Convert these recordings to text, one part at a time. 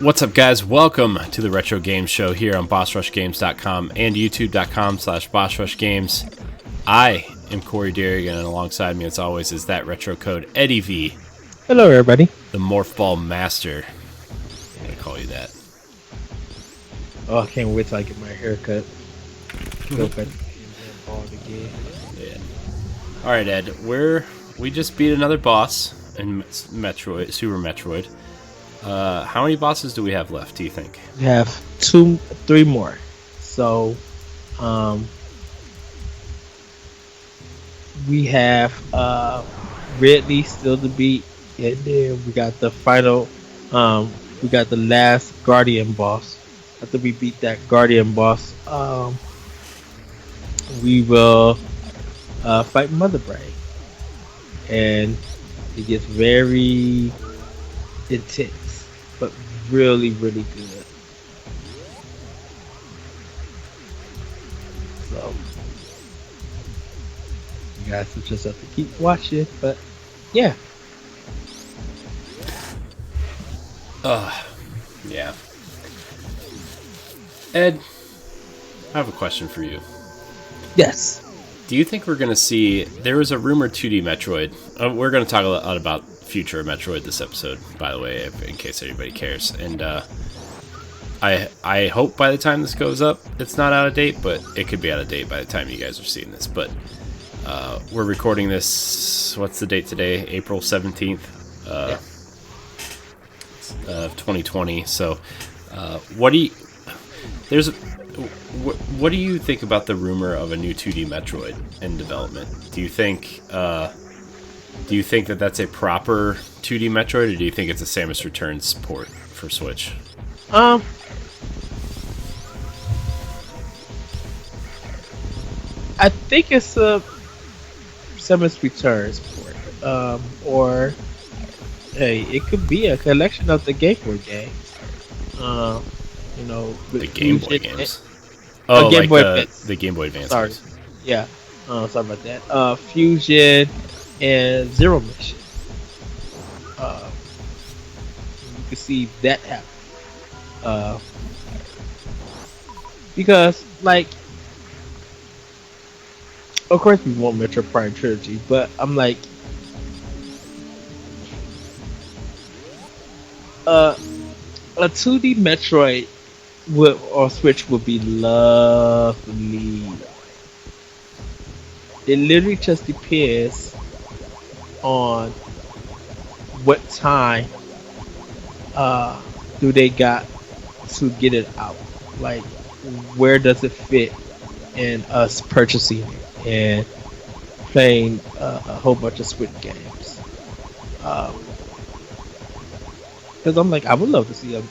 What's up, guys? Welcome to the Retro Games Show here on BossRushGames.com and YouTube.com/BossRushGames. I am Corey Derrigan, and alongside me, as always, is that retro code Eddie V. Hello, everybody. The Morph Ball Master. I'm going to call you that. Oh, I can't wait till I get my hair cut. Go cut bald again. Yeah. All right, Ed. We just beat another boss in Metroid, Super Metroid. How many bosses do we have left, do you think? We have three more. So, we have Ridley still to beat, and then we got the final. We got the last Guardian boss. After we beat that Guardian boss, we will fight Mother Brain, and it gets very intense. But really, really good. So you guys will just have to keep watching. But yeah. Yeah. Ed, I have a question for you. Yes. Do you think we're going to see... There was a rumored 2D Metroid. We're going to talk a lot about future Metroid this episode, by the way, in case anybody cares. And I hope by the time this goes up, it's not out of date, but it could be out of date by the time you guys are seeing this. But we're recording this... What's the date today? April 17th of 2020. So what do you think about the rumor of a new 2D Metroid in development? Do you think that that's a proper 2D Metroid, or do you think it's a Samus Returns port for Switch? I think it's a Samus Returns port. Or hey, it could be a collection of the Game Boy games. The Game Boy games. Game Boy Advance. The Game Boy Advance. Sorry. Yeah. Sorry about that. Fusion and Zero Mission. You can see that happen. Because, like, of course we want Metroid Prime Trilogy, but I'm like, a 2D Metroid or Switch would be lovely. It literally just depends on what time do they got to get it out. Like, where does it fit in us purchasing it and playing a whole bunch of Switch games? Because I'm like, I would love to see a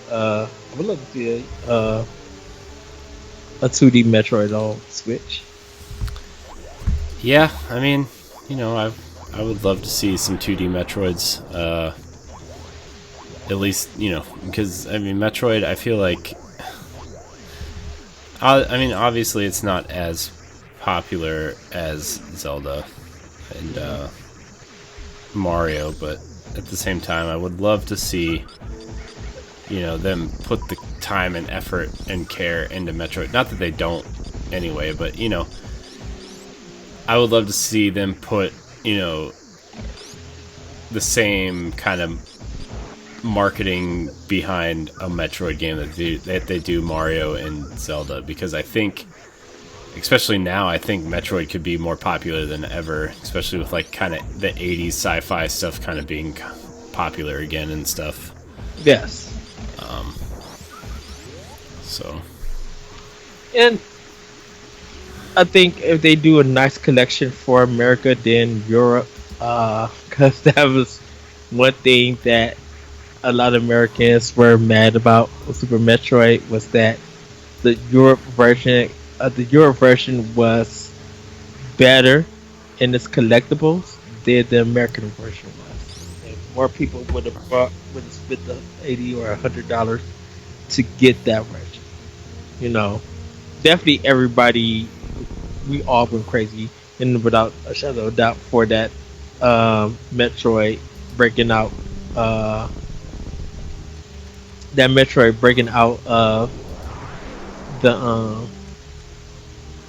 2D Metroid on Switch. Yeah, I mean, I would love to see some 2D Metroids. At least, because Metroid, I feel like, obviously it's not as popular as Zelda and Mario, but at the same time, I would love to see, them put the time and effort and care into Metroid. Not that they don't anyway, but, I would love to see them put, the same kind of marketing behind a Metroid game that they do Mario and Zelda, because I think, especially now, I think Metroid could be more popular than ever, especially with like kind of the 80s sci-fi stuff kind of being popular again and stuff. Yes. So. And I think if they do a nice collection for America, then Europe, because that was one thing that a lot of Americans were mad about with Super Metroid, was that the Europe version was better in its collectibles than the American version was. And more people would have spent the $80 or $100 to get that version. Definitely everybody, we all went crazy, and without a shadow of doubt, for that Metroid breaking out that Metroid breaking out of the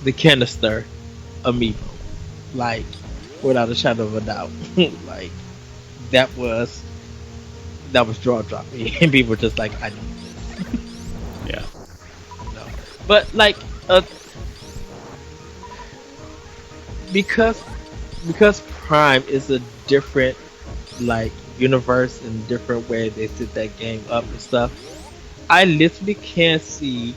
the canister amiibo, like without a shadow of a doubt. Like that was that was jaw dropping, and people were just like, I need this. Yeah. No, but like because Prime is a different like universe and different way they set that game up and stuff. I literally can't see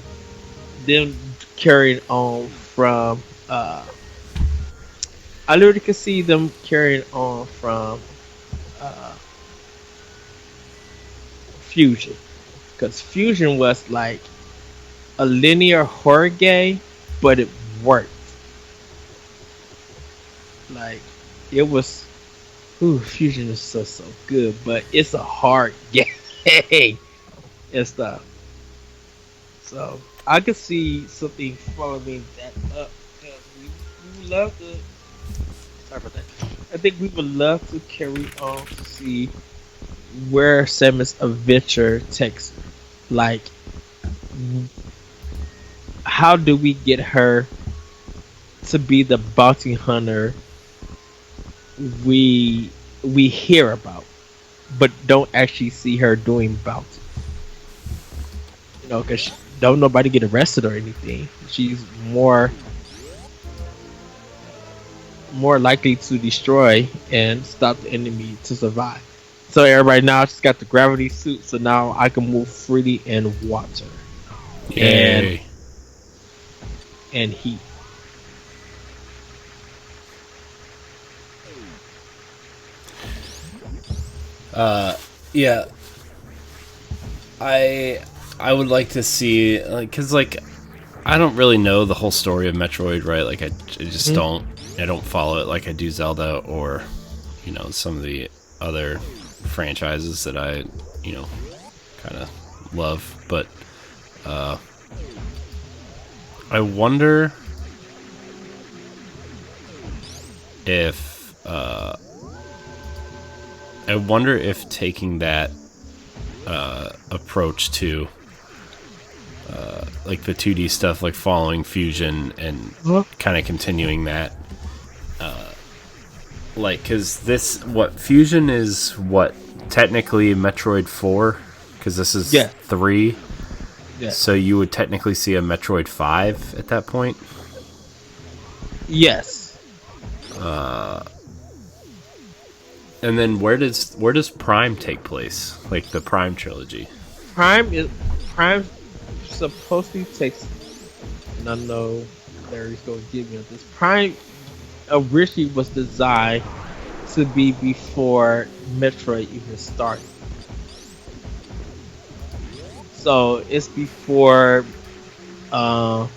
them carrying on from. I literally can see them carrying on from uh, Fusion, because Fusion was like a linear horror game, but it worked. Like it was. Ooh, Fusion is so good, but it's a hard game and stuff. So I could see something following that up because we would love to. Sorry about that. I think we would love to carry on to see where Samus adventure takes. Like, how do we get her to be the bounty hunter we hear about, but don't actually see her doing bounty? You know, because don't nobody get arrested or anything. She's more likely to destroy and stop the enemy to survive. So everybody now she's got the gravity suit, so now I can move freely in water and Yay. heat. Yeah. I would like to see like cuz like I don't really know the whole story of Metroid, right? Like I just Mhm. don't follow it like I do Zelda or some of the other franchises that I, you know, kind of love, but uh I wonder if taking that approach to like the 2D stuff, like following Fusion and Huh? kind of continuing that, like because this what Fusion is what technically Metroid 4 because this is Yeah, 3, yeah, so you would technically see a Metroid 5 at that point. yes. And then where does Prime take place? Like the Prime trilogy. Prime is Prime supposedly takes. And I know Larry's going to give me on this. Prime originally was designed to be before Metroid even started. So it's before uh,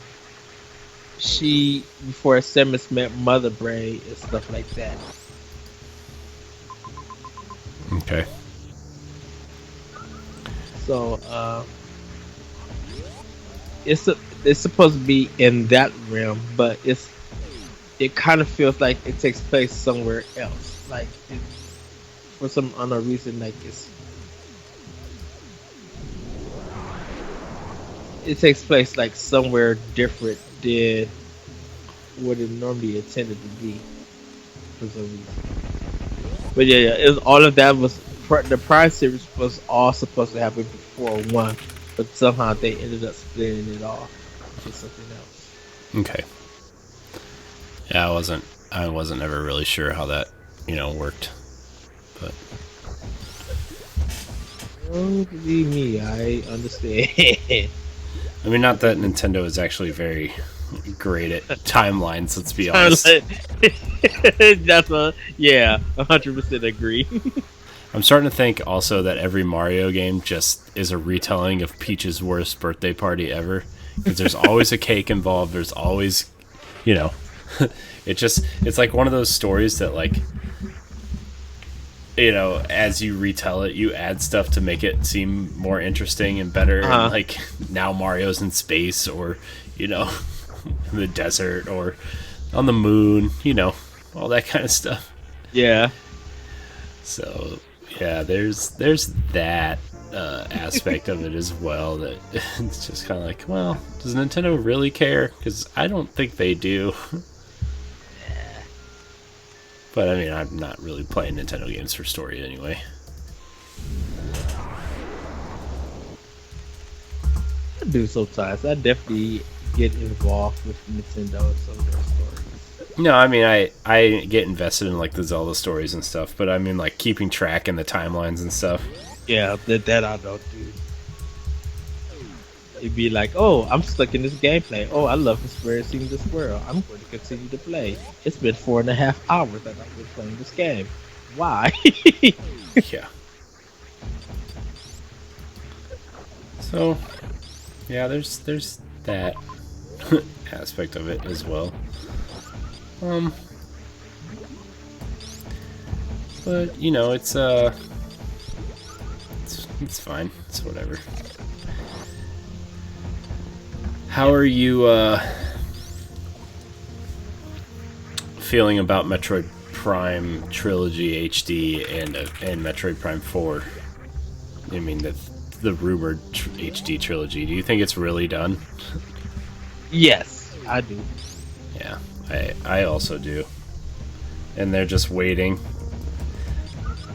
before Samus met Mother Brain and stuff like that. Okay. So it's supposed to be in that realm, but it kind of feels like it takes place somewhere else. Like for some unknown reason, like it takes place like somewhere different than what it normally intended to be for some reason. But yeah, it was, all of that was the Prime series was all supposed to happen before one, but somehow they ended up splitting it off to something else. Okay. Yeah, I wasn't ever really sure how that worked, but Oh, believe me, I understand. I mean, not that Nintendo is actually very great at timelines. Let's be Kinda honest. like- That's a yeah, 100% agree. I'm starting to think also that every Mario game just is a retelling of Peach's worst birthday party ever. Because there's always a cake involved. There's always, you know, it's like one of those stories that like, as you retell it, you add stuff to make it seem more interesting and better. And Uh-huh. like now Mario's in space or, in the desert or on the moon, all that kind of stuff. Yeah. So Yeah, there's that aspect of it as well. That it's just kind of like, well, does Nintendo really care? Because I don't think they do. But I mean, I'm not really playing Nintendo games for story anyway. I do sometimes. I definitely get involved with Nintendo and some of their stories. No, I mean, I get invested in like the Zelda stories and stuff, but I mean like keeping track in the timelines and stuff. Yeah, that I don't do. It'd be like, oh, I'm stuck in this gameplay. Oh, I love experiencing this world. I'm going to continue to play. It's been 4.5 hours that I've been playing this game. Why? Yeah. So, yeah, there's that aspect of it as well. Um, but you know, it's fine. It's whatever. How are you feeling about Metroid Prime Trilogy HD and Metroid Prime 4? I mean the rumored HD trilogy. Do you think it's really done? Yes, I do. Yeah, I also do. And they're just waiting.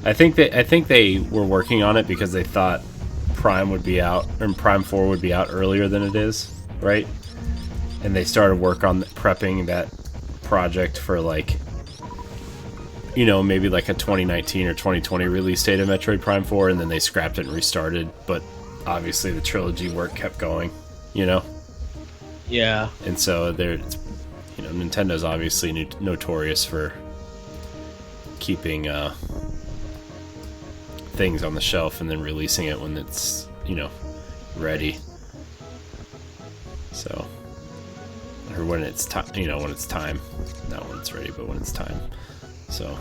I think they were working on it because they thought Prime would be out, or Prime 4 would be out earlier than it is, right? And they started work on prepping that project for like, you know, maybe like a 2019 or 2020 release date of Metroid Prime 4, and then they scrapped it and restarted. But obviously the trilogy work kept going, you know? Yeah. And so they're, you know, Nintendo's obviously notorious for keeping things on the shelf and then releasing it when it's, you know, ready. So, or when it's time, you know, when it's time, not when it's ready, but when it's time. So,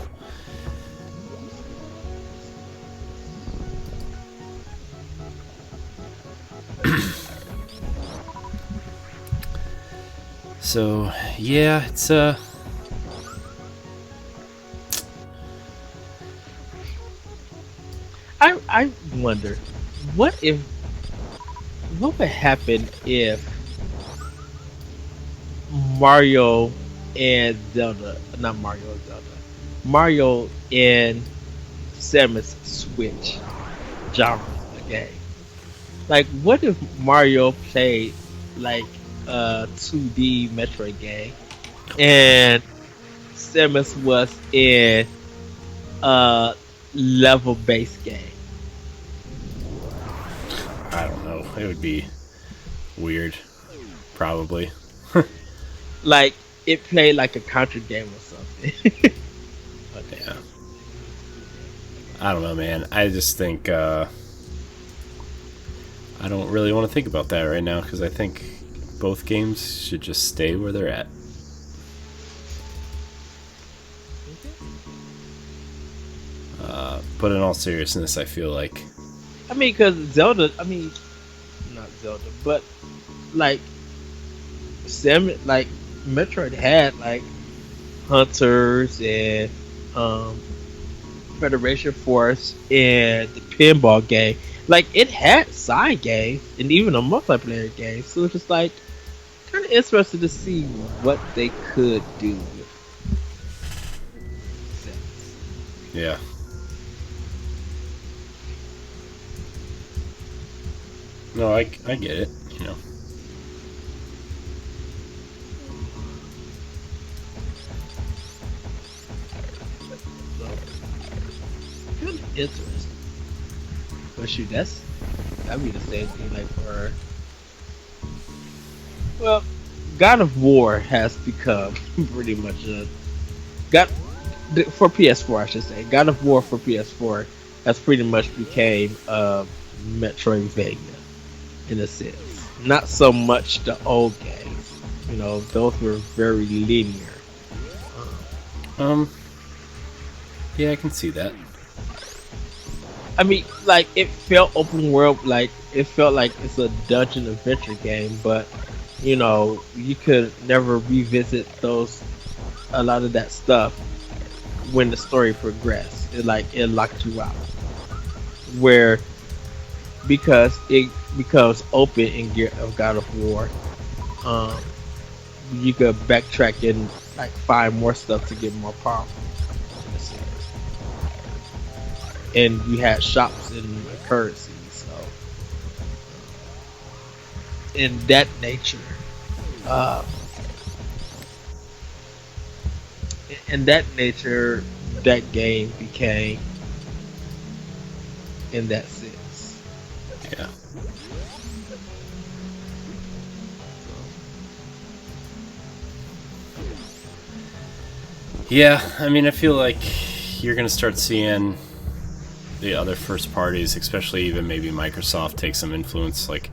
so yeah, it's I wonder, what if, what would happen if Mario and Zelda, not Mario and Zelda, Mario and Samus switch genres of the game? Like, what if Mario played like a 2D Metroid game and Samus was in a level based game? I don't know. It would be weird, probably. Like, it played like a country game or something. Okay. Yeah. I don't know, man. I just think I don't really want to think about that right now because I think both games should just stay where they're at. But in all seriousness, I feel like I mean, because Zelda, I mean, not Zelda, but like like Metroid had like Hunters and um, Federation Force and the pinball game. Like, it had side games and even a multiplayer game. So it's just like kind of interested to see what they could do with Samus. yeah. No, I get it, you know. So, kind of interesting. But shoot, that'd be the same thing like for, well, God of War has become pretty much a got for PS4, I should say. God of War for PS4 has pretty much became a Metroidvania in a sense. Not so much the old games. You know, those were very linear. Um, yeah, I can see that. I mean, like, it felt open world, like it felt like it's a dungeon adventure game, but you know, you could never revisit those, a lot of that stuff when the story progressed. It locked you out. where because it becomes open in God of War, um, you could backtrack and like find more stuff to get more powerful in the series. And you had shops and currencies, so in that nature, uh, in that nature, that game became in that sense. Yeah. Yeah, I mean, I feel like you're going to start seeing the other first parties, especially even maybe Microsoft, take some influence. Like,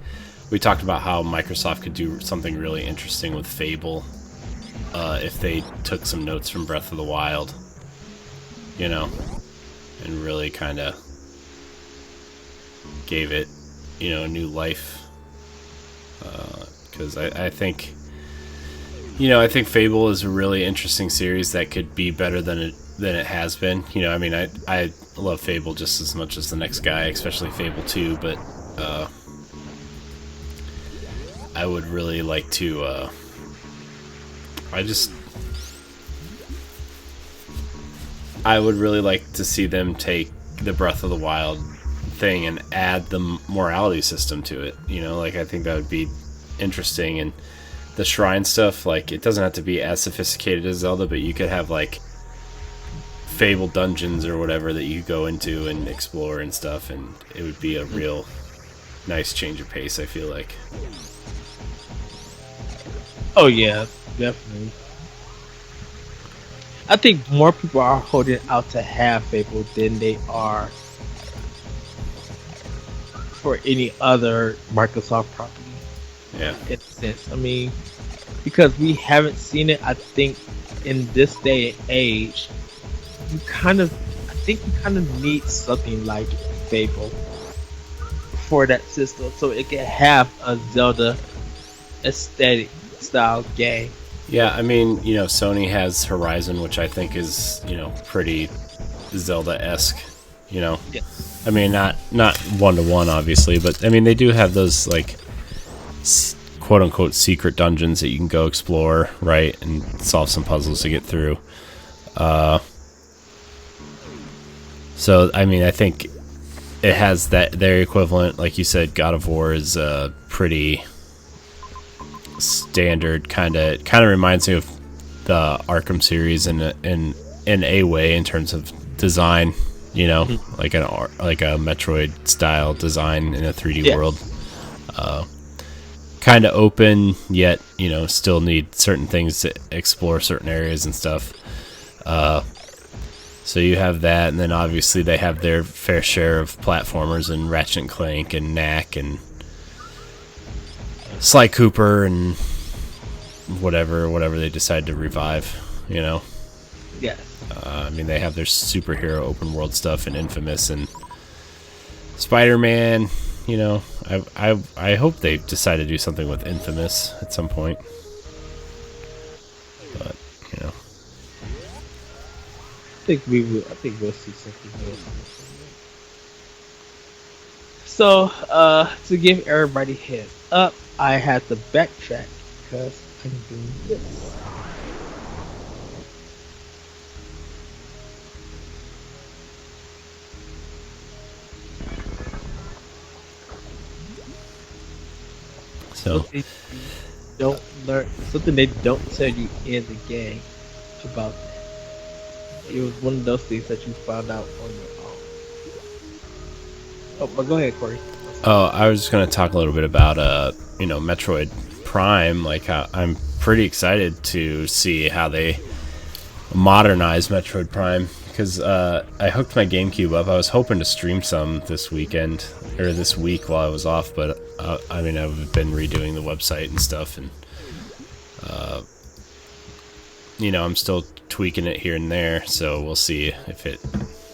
we talked about how Microsoft could do something really interesting with Fable if they took some notes from Breath of the Wild, you know, and really kind of gave it, a new life. Because I think, I think Fable is a really interesting series that could be better than it has been. I mean, I love Fable just as much as the next guy, especially Fable 2, but I would really like to I would really like to see them take the Breath of the Wild thing and add the morality system to it. Like, I think that would be interesting. And the shrine stuff, like, it doesn't have to be as sophisticated as Zelda, but you could have like Fable dungeons or whatever that you go into and explore and stuff, and it would be a real nice change of pace, I feel like. Oh yeah, definitely. I think more people are holding out to have Fable than they are for any other Microsoft property. Yeah. In a sense, I mean, because we haven't seen it. I think in this day and age, I think you kind of need something like Fable for that system, so it can have a Zelda aesthetic style game. Yeah, I mean, Sony has Horizon, which I think is, pretty Zelda-esque, Yeah. I mean, not one-to-one, obviously, but, I mean, they do have those, like, quote-unquote secret dungeons that you can go explore, right, and solve some puzzles to get through. So, I mean, I think it has their equivalent. Like you said, God of War is pretty standard, kind of reminds me of the Arkham series in a way, in terms of design, like a Metroid style design in a 3D Yeah. world. Kind of open, yet still need certain things to explore certain areas and stuff. So you have that, and then obviously they have their fair share of platformers and Ratchet and Clank and Knack and Sly Cooper and whatever they decide to revive, Yes. I mean, they have their superhero open world stuff in Infamous and Spider-Man. I hope they decide to do something with Infamous at some point. But I think we'll see something else. So, to give everybody heads up, I had to backtrack because I'm doing this. so Something don't learn, something they don't tell you in the game about that. It was one of those things that you found out on your own. Oh, but go ahead, Corey. Oh, I was just going to talk a little bit about, Metroid Prime. Like, I'm pretty excited to see how they modernize Metroid Prime, because I hooked my GameCube up. I was hoping to stream some this weekend, or this week while I was off, but I mean, I've been redoing the website and stuff, and I'm still tweaking it here and there, so we'll see if it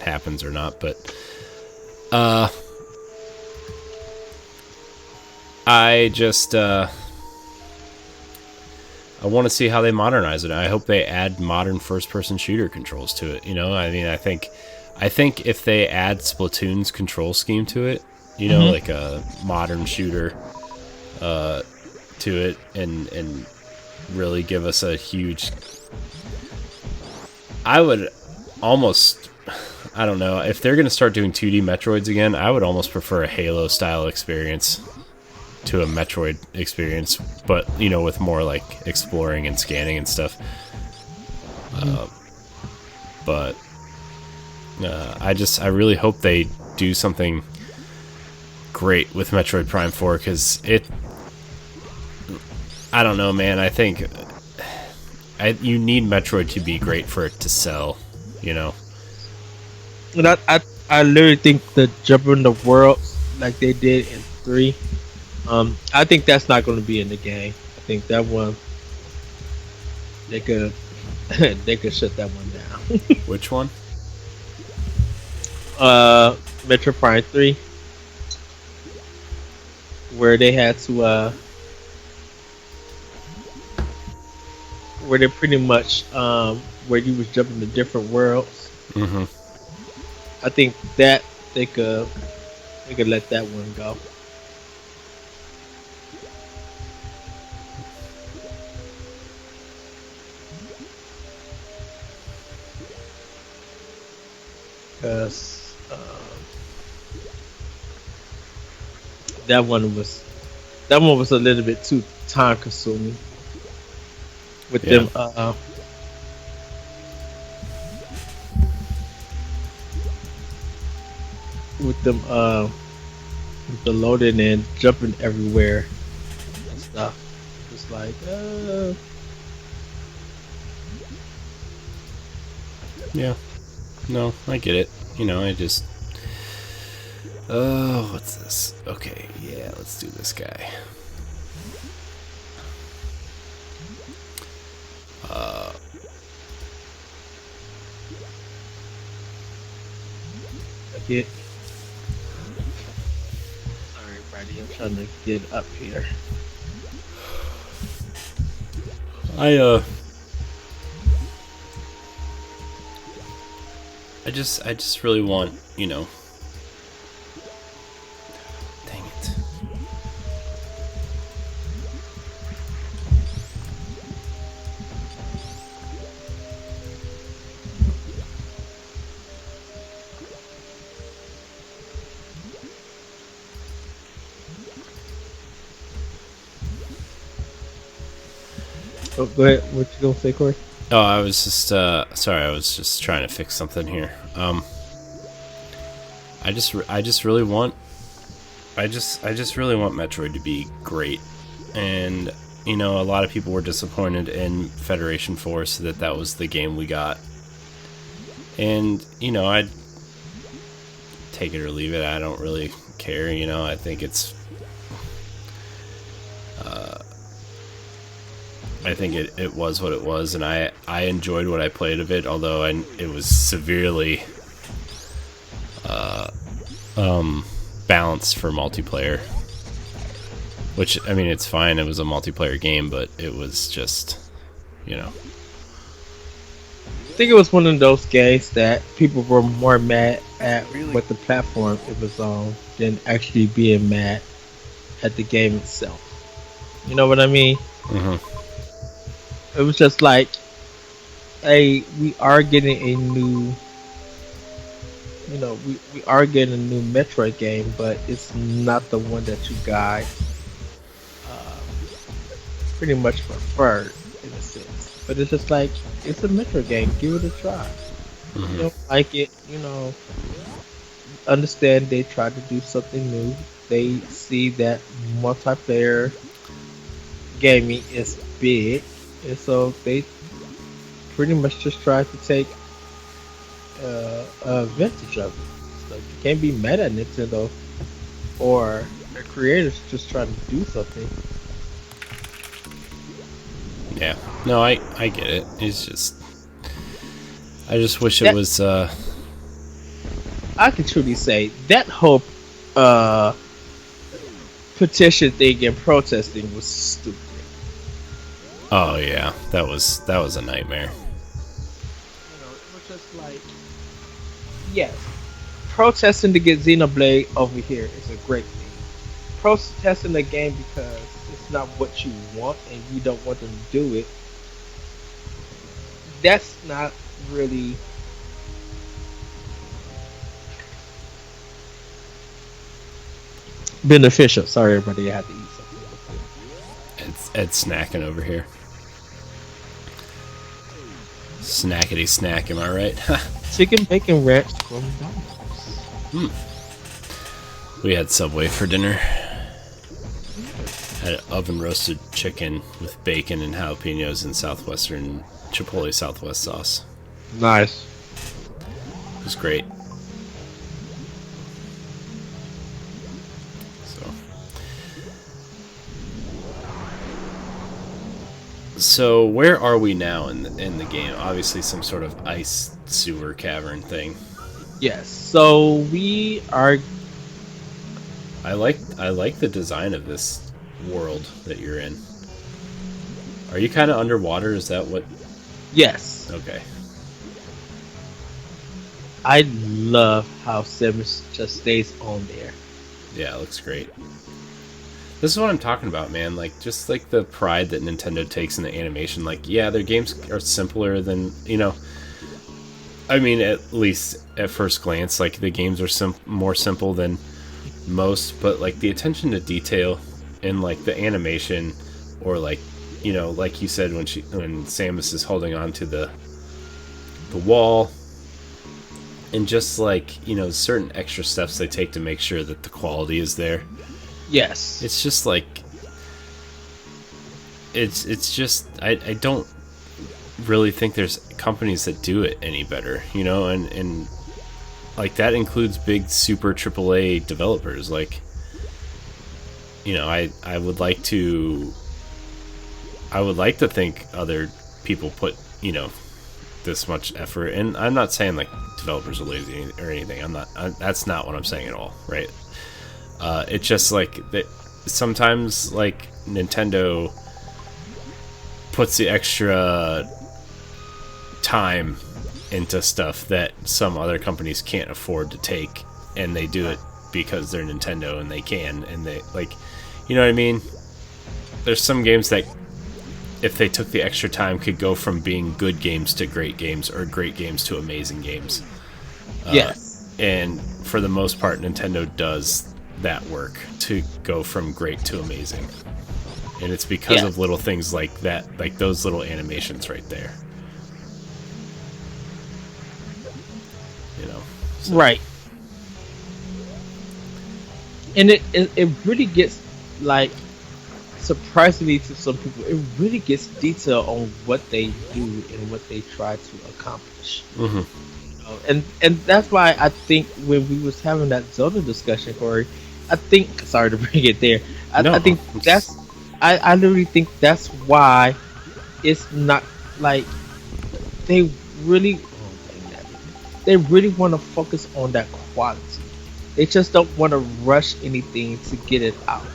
happens or not. But I just I want to see how they modernize it. I hope they add modern first-person shooter controls to it. I mean, I think I think if they add Splatoon's control scheme to it, you know, Hmm. like a modern shooter to it, and really give us a huge. I would almost. I don't know. If they're going to start doing 2D Metroids again, I would almost prefer a Halo style experience to a Metroid experience, but, you know, with more like exploring and scanning and stuff. But I really hope they do something great with Metroid Prime 4 because I don't know, man. I think you need Metroid to be great for it to sell, you know? And I literally think the jumping the worlds like they did in 3. I think that's not going to be in the game. I think that one they could they could shut that one down. Which one? Metro Prime 3, where they had to where they pretty much where you was jumping to different worlds. Mm-hmm. I think that they could let that one go. Because that one was a little bit too time consuming with Yeah. them with them with the loading and jumping everywhere and stuff. It's like Yeah. No, I get it. You know, I just. Oh, what's this? Okay, yeah, let's do this guy. get sorry buddy, I'm trying to get up here. I I just really want, you know. Dang it. Oh, go ahead. What you gonna say, Corey? Oh, I was just sorry. I was just trying to fix something here. I just really want I just really want Metroid to be great, and you know, a lot of people were disappointed in Federation Force that was the game we got, and you know, I'd take it or leave it. I don't really care. You know, I think I think it was what it was, and I enjoyed what I played of it, although it was severely balanced for multiplayer. Which, I mean, it's fine, it was a multiplayer game, but it was just, you know. I think it was one of those games that people were more mad at what the platform it was on than actually being mad at the game itself. You know what I mean? Hmm. It was just like, hey, we are getting a new, we are getting a new Metroid game, but it's not the one that you guys pretty much preferred in a sense. But it's just like, it's a Metroid game. Give it a try. You Hmm. don't like it, understand they tried to do something new. They see that multiplayer gaming is big, and so they pretty much just try to take advantage of it. So you can't be mad at Nintendo or the creators just trying to do something. Yeah. No, I get it. It's just, I just wish it That was, I can truly say that whole uh, petition thing and protesting was stupid. oh yeah, that was a nightmare. It was just like, yes, protesting to get Xenoblade over here is a great thing. Protesting the game because it's not what you want and you don't want them to do it, that's not really beneficial. Sorry, everybody, I had to eat something. Ed snacking over here. Snackety snack, am I right? Chicken bacon ranch from Domino's. We had Subway for dinner. Had oven roasted chicken with bacon and jalapenos and southwestern Chipotle Southwest sauce. Nice. It was great. So, where are we now in the game? Obviously, some sort of ice sewer cavern thing. Yes. So we are. I like the design of this world that you're in. Are you kind of underwater? Is that what? Yes. Okay. I love how Samus just stays on there. Yeah, it looks great. This is what I'm talking about, man. Like, just like the pride that Nintendo takes in the animation. Like, yeah, their games are simpler than, I mean, at least at first glance, like, the games are more simple than most, but, like, the attention to detail in, like, the animation, or, like, like you said, when Samus is holding on to the wall, and just, like, certain extra steps they take to make sure that the quality is there. Yes. It's just like it's just I don't really think there's companies that do it any better, and like that includes big super AAA developers. Like, I would like to think other people put this much effort, and I'm not saying like developers are lazy or anything. That's not what I'm saying at all, right? It's just like that sometimes, like, Nintendo puts the extra time into stuff that some other companies can't afford to take, and they do it because they're Nintendo and they can, and they, like, you know what I mean? There's some games that, if they took the extra time, could go from being good games to great games, or great games to amazing games. Yes. And for the most part, Nintendo does that work to go from great to amazing, and it's because of little things like that, like those little animations right there, so. Right. And it really gets, like, surprisingly to some people, it really gets detail on what they do and what they try to accomplish. And that's why I think when we was having that Zelda discussion, Corey, I think, sorry to bring it there, I think I literally think that's why it's not like they really they really want to focus on that quality. They just don't want to rush anything to get it out,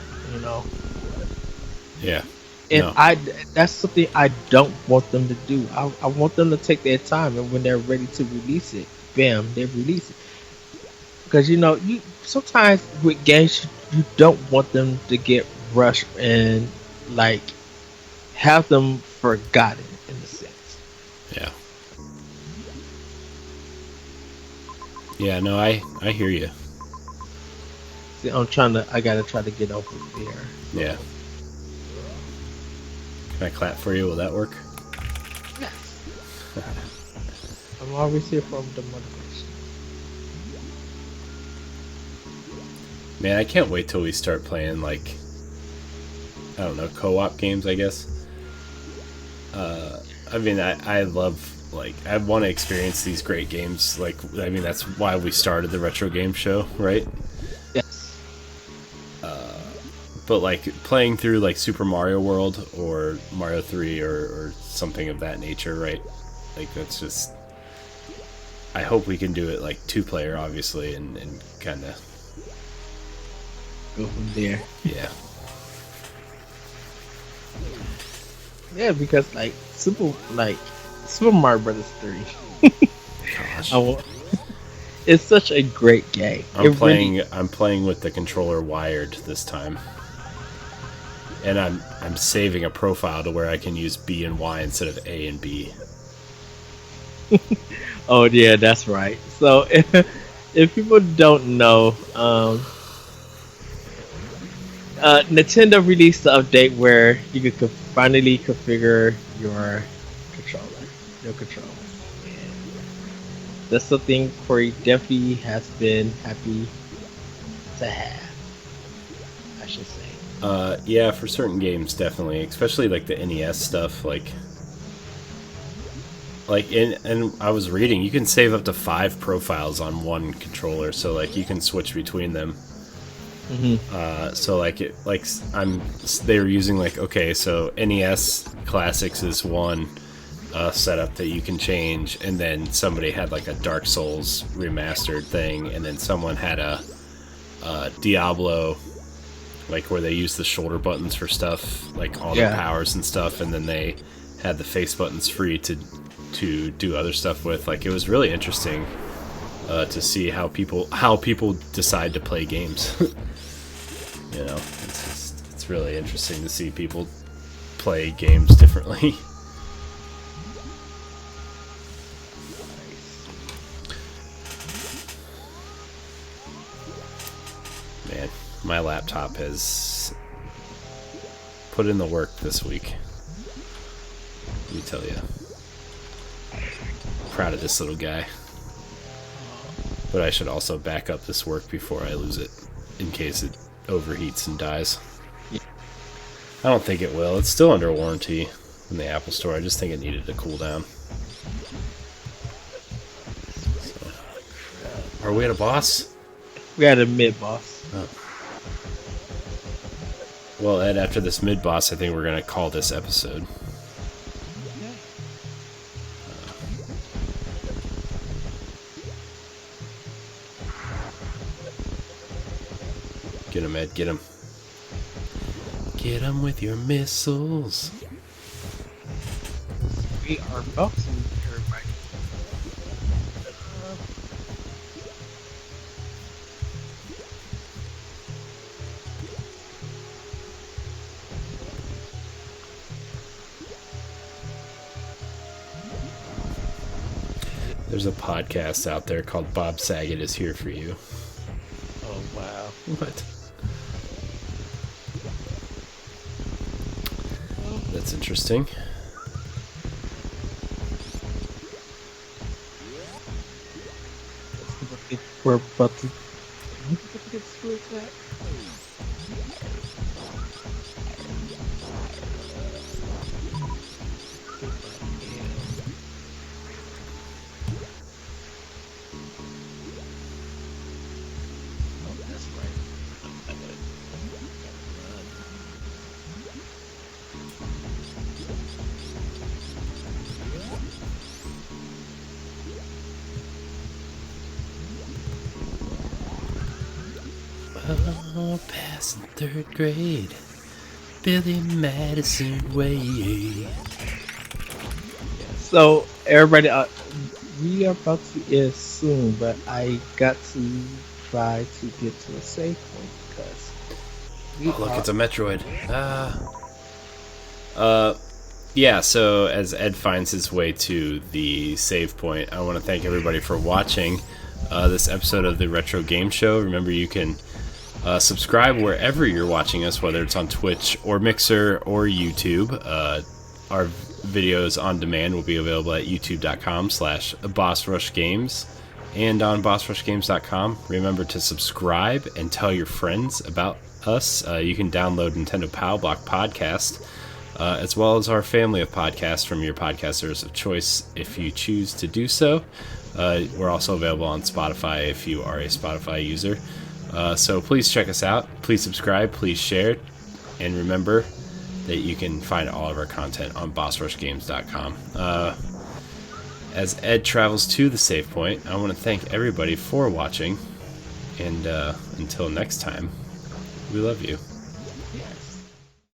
Yeah. And that's something I don't want them to do. I want them to take their time, and when they're ready to release it, bam, they release it. Because you sometimes with games, you don't want them to get rushed and, like, have them forgotten in a sense. Yeah. Yeah, no, I hear you. See, I gotta try to get over there. Yeah. Can I clap for you? Will that work? Yes. I'm always here from the motivation. Man, I can't wait till we start playing, like, I don't know, co-op games, I guess. I mean, I love, like, I want to experience these great games. Like, I mean, that's why we started the Retro Game Show, right? Yes. But, like, playing through, like, Super Mario World or Mario 3 or something of that nature, right? Like, that's just... I hope we can do it, like, two-player, obviously, and kind of... Go from there. Yeah. Yeah, because, like, Super Mario Brothers 3. Gosh. It's such a great game. It really. I'm playing with the controller wired this time. And I'm saving a profile to where I can use B and Y instead of A and B. Oh yeah, that's right. So if people don't know, Nintendo released the update where you could finally configure controller, your controller. And that's something Corey definitely has been happy to have, I should say. Yeah, for certain games, definitely, especially like the NES stuff. And I was reading, you can save up to 5 profiles on one controller, so like you can switch between them. Hmm. So like they were using like, okay, so NES Classics is one setup that you can change, and then somebody had like a Dark Souls remastered thing, and then someone had a Diablo, like where they use the shoulder buttons for stuff, like all the Yeah. powers and stuff, and then they had the face buttons free to do other stuff with. Like, it was really interesting to see how people decide to play games. It's really interesting to see people play games differently. Man, my laptop has put in the work this week. Let me tell you. Proud of this little guy. But I should also back up this work before I lose it, in case it overheats and dies. I don't think it will. It's still under warranty in the Apple Store. I just think it needed to cool down. So, are we at a boss? We had a mid boss. Oh. Well, Ed, after this mid boss, I think we're going to call this episode. Get him, Ed, get him. Get him with your missiles. We are boxing everybody. There's a podcast out there called Bob Saget is Here for You. Oh wow. What? That's interesting. We're about to get through that. Oh, that's right. Oh, passing 3rd grade. Billy Madison Way. So everybody, we are about to end soon, but I got to try to get to a safe point because Oh, look, it's a Metroid. Yeah, so as Ed finds his way to the save point, I want to thank everybody for watching this episode of the Retro Game Show. Remember, you can subscribe wherever you're watching us, whether it's on Twitch or Mixer or YouTube. Our videos on demand will be available at youtube.com/bossrushgames and on bossrushgames.com. Remember to subscribe and tell your friends about us. You can download Nintendo Power Block Podcast, as well as our family of podcasts from your podcasters of choice if you choose to do so. We're also available on Spotify if you are a Spotify user. So please check us out. Please subscribe. Please share. And remember that you can find all of our content on bossrushgames.com. As Ed travels to the save point, I want to thank everybody for watching. And until next time, we love you.